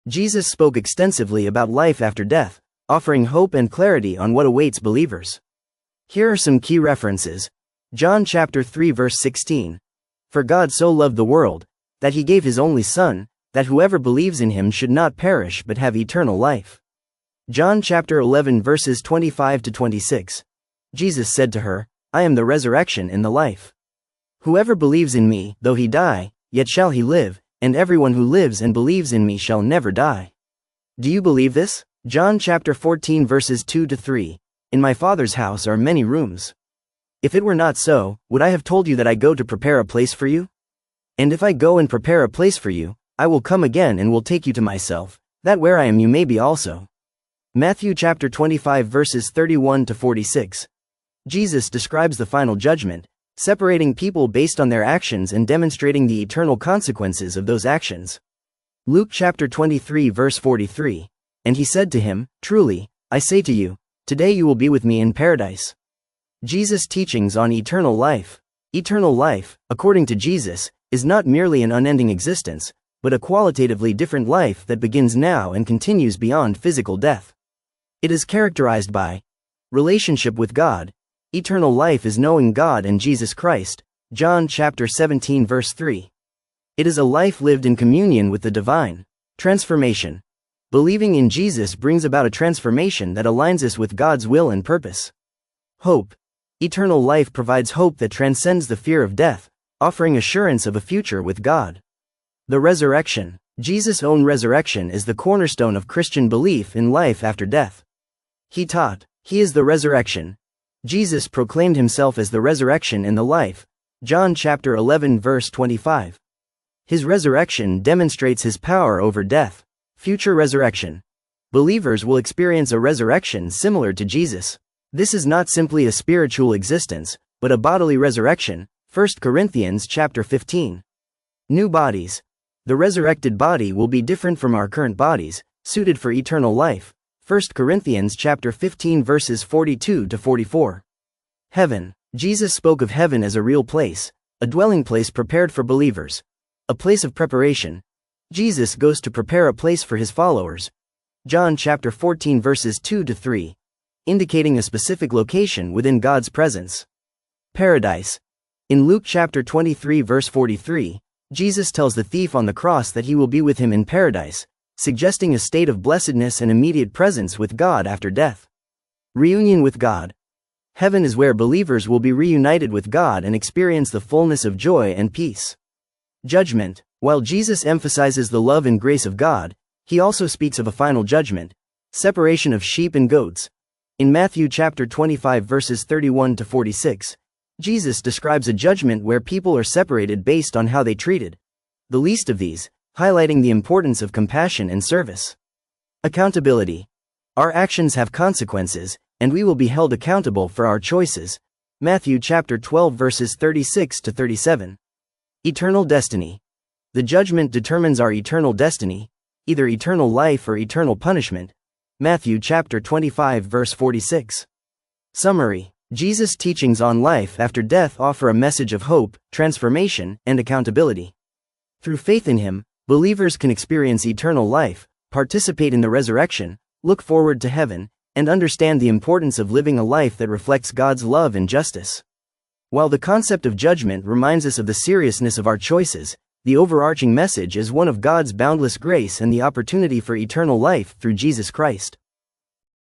Jesus spoke extensively about life after death, offering hope and clarity on what awaits believers. Here are some key references. John chapter 3 verse 16. For God so loved the world, that he gave his only Son, that whoever believes in him should not perish but have eternal life. John chapter 11 verses 25 to 26. Jesus said to her, I am the resurrection and the life. Whoever believes in me, though he die, yet shall he live, and everyone who lives and believes in me shall never die. Do you believe this? John chapter 14 verses 2 to 3. In my Father's house are many rooms. If it were not so, would I have told you that I go to prepare a place for you? And if I go and prepare a place for you, I will come again and will take you to myself, that where I am you may be also. Matthew chapter 25 verses 31 to 46. Jesus describes the final judgment, separating people based on their actions and demonstrating the eternal consequences of those actions. Luke chapter 23 verse 43. And he said to him, Truly, I say to you, today you will be with me in paradise. Jesus' teachings on eternal life. Eternal life, according to Jesus, is not merely an unending existence, but a qualitatively different life that begins now and continues beyond physical death. It is characterized by relationship with God. Eternal life is knowing God and Jesus Christ. John chapter 17 verse 3. It is a life lived in communion with the divine. Transformation. Believing in Jesus brings about a transformation that aligns us with God's will and purpose. Hope. Eternal life provides hope that transcends the fear of death, offering assurance of a future with God. The resurrection. Jesus' own resurrection is the cornerstone of Christian belief in life after death. He taught, He is the resurrection. Jesus proclaimed himself as the resurrection and the life. John chapter 11 verse 25. His resurrection demonstrates his power over death. Future resurrection. Believers will experience a resurrection similar to Jesus. This is not simply a spiritual existence, but a bodily resurrection. 1 Corinthians chapter 15. New bodies. The resurrected body will be different from our current bodies, suited for eternal life. 1 Corinthians chapter 15 verses 42 to 44. Heaven. Jesus spoke of heaven as a real place, a dwelling place prepared for believers. A place of preparation. Jesus goes to prepare a place for his followers. John chapter 14 verses 2 to 3. Indicating a specific location within God's presence. Paradise. In Luke chapter 23 verse 43, Jesus tells the thief on the cross that he will be with him in paradise, suggesting a state of blessedness and immediate presence with God after death. Reunion with God. Heaven is where believers will be reunited with God and experience the fullness of joy and peace. Judgment. While Jesus emphasizes the love and grace of God, he also speaks of a final judgment, separation of sheep and goats. In Matthew chapter 25 verses 31 to 46, Jesus describes a judgment where people are separated based on how they treated the least of these, highlighting the importance of compassion and service. Accountability. Our actions have consequences, and we will be held accountable for our choices. Matthew chapter 12 verses 36 to 37. Eternal destiny. The judgment determines our eternal destiny, either eternal life or eternal punishment. Matthew chapter 25 verse 46. Summary. Jesus' teachings on life after death offer a message of hope, transformation, and accountability. Through faith in him, believers can experience eternal life, participate in the resurrection, look forward to heaven, and understand the importance of living a life that reflects God's love and justice. While the concept of judgment reminds us of the seriousness of our choices, the overarching message is one of God's boundless grace and the opportunity for eternal life through Jesus Christ.